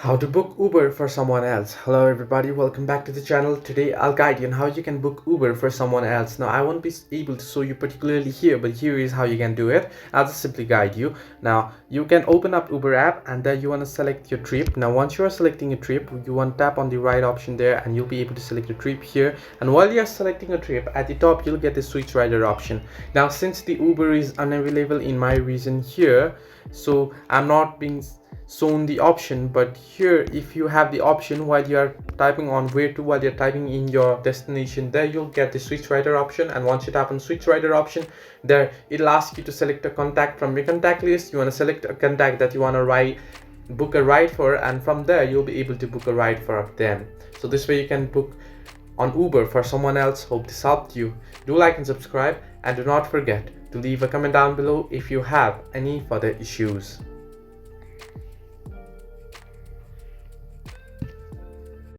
How to book Uber for someone else. Hello everybody, welcome back to the channel. Today I'll guide you on how you can book Uber for someone else. Now I won't be able to show you particularly here, but here is how you can do it. I'll just simply guide you. Now you can open up Uber app and then you want to select your trip. Now once you are selecting a trip, you want to tap on the right option there and you'll be able to select a trip here. And while you're selecting a trip, at the top you'll get the switch rider option. Now since the Uber is unavailable in my region here, so I'm not being shown the option, but here if you have the option while you are typing on where to, while you're typing in your destination, there you'll get the switch rider option. And once you tap on switch rider option, there it'll ask you to select a contact from your contact list. You want to select a contact that you want to book a ride for, and from there you'll be able to book a ride for them. So this way you can book on Uber for someone else. Hope this helped you. Do like and subscribe, and do not forget to leave a comment down below if you have any further issues.